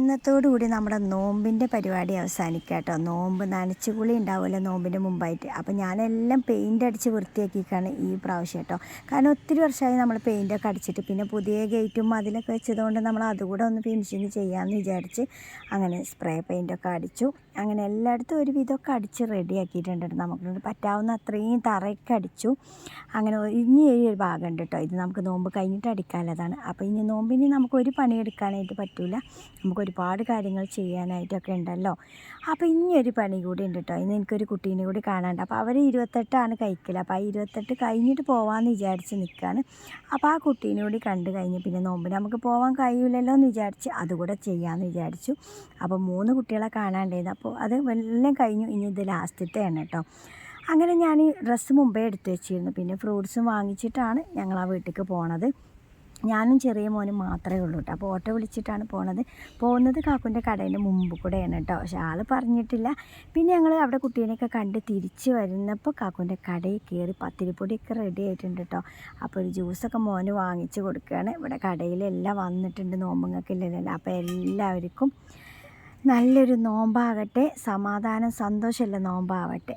ഇന്നത്തോടുകൂടി നമ്മുടെ നോമ്പിൻ്റെ പരിപാടി അവസാനിക്കുക കേട്ടോ. നോമ്പ് നനച്ച് കുളി ഉണ്ടാവുമല്ലോ നോമ്പിൻ്റെ മുമ്പായിട്ട്. അപ്പോൾ ഞാനെല്ലാം പെയിൻ്റ് അടിച്ച് വൃത്തിയാക്കിക്കാണ് ഈ പ്രാവശ്യം കേട്ടോ. കാരണം ഒത്തിരി വർഷമായി നമ്മൾ പെയിൻ്റൊക്കെ അടിച്ചിട്ട്, പിന്നെ പുതിയ ഗേറ്റും അതിലൊക്കെ വെച്ചതുകൊണ്ട് നമ്മൾ അതുകൂടെ ഒന്ന് ഫിനിഷിങ് ചെയ്യാമെന്ന് വിചാരിച്ച് അങ്ങനെ സ്പ്രേ പെയിൻ്റൊക്കെ അടിച്ചു. അങ്ങനെ എല്ലായിടത്തും ഒരു വിധമൊക്കെ അടിച്ച് റെഡിയാക്കിയിട്ടുണ്ട്. നമുക്ക് പറ്റാവുന്ന അത്രയും തറയൊക്കെ അടിച്ചു. അങ്ങനെ ഇനി ഒരു ഭാഗമുണ്ട് കേട്ടോ. ഇത് നമുക്ക് നോമ്പ് കഴിഞ്ഞിട്ട് അടിക്കാനുള്ളതാണ്. അപ്പോൾ ഇനി നോമ്പിന് നമുക്കൊരു പണിയെടുക്കാനായിട്ട് പറ്റില്ല. നമുക്ക് ഒരുപാട് കാര്യങ്ങൾ ചെയ്യാനായിട്ടൊക്കെ ഉണ്ടല്ലോ. അപ്പോൾ ഇനിയൊരു പണി കൂടി ഉണ്ട് കേട്ടോ. ഇന്ന് എനിക്കൊരു കുട്ടീനെ കൂടി കാണാനുണ്ട്. അപ്പോൾ അവർ 28 കഴിക്കൽ. അപ്പോൾ ആ 28 കഴിഞ്ഞിട്ട് പോകാമെന്ന് വിചാരിച്ച് നിൽക്കുകയാണ്. അപ്പോൾ ആ കുട്ടീനെ കൂടി കണ്ടു കഴിഞ്ഞ് പിന്നെ നോമ്പിന് നമുക്ക് പോകാൻ കഴിയില്ലല്ലോ എന്ന് വിചാരിച്ച് അതുകൂടെ ചെയ്യാമെന്ന് വിചാരിച്ചു. അപ്പോൾ 3 കുട്ടികളെ കാണാണ്ടായിരുന്നു. അപ്പോൾ അത് എല്ലാം കഴിഞ്ഞു. ഇനി ഇത് ലാസ്റ്റത്തെയാണ് കേട്ടോ. അങ്ങനെ ഞാൻ ഡ്രസ്സ് മുമ്പേ എടുത്തു വെച്ചിരുന്നു. പിന്നെ ഫ്രൂട്ട്സും വാങ്ങിച്ചിട്ടാണ് ഞങ്ങൾ ആ വീട്ടിലേക്ക് പോണത്. ഞാനും ചെറിയ മോനും മാത്രമേ ഉള്ളൂ കേട്ടോ. അപ്പോൾ ഓട്ടോ വിളിച്ചിട്ടാണ് പോകുന്നത് കാക്കുൻ്റെ കടേൻ്റെ മുമ്പ് കൂടെയാണ് കേട്ടോ. പക്ഷേ ആൾ പറഞ്ഞിട്ടില്ല. പിന്നെ ഞങ്ങൾ അവിടെ കുട്ടീനെയൊക്കെ കണ്ട് തിരിച്ച് വരുന്നപ്പോൾ കാക്കുൻ്റെ കടയിൽ കയറി പത്തിരിപ്പൊടിയൊക്കെ റെഡി ആയിട്ടുണ്ട് കേട്ടോ. അപ്പോൾ ഒരു ജ്യൂസൊക്കെ മോന് വാങ്ങിച്ച് കൊടുക്കുകയാണ്. ഇവിടെ കടയിലെല്ലാം വന്നിട്ടുണ്ട് നോമ്പുങ്ങൾക്ക് ഇല്ലല്ലോ. അപ്പോൾ എല്ലാവർക്കും നല്ലൊരു നോമ്പാകട്ടെ, സമാധാനം സന്തോഷമുള്ള നോമ്പാവട്ടെ.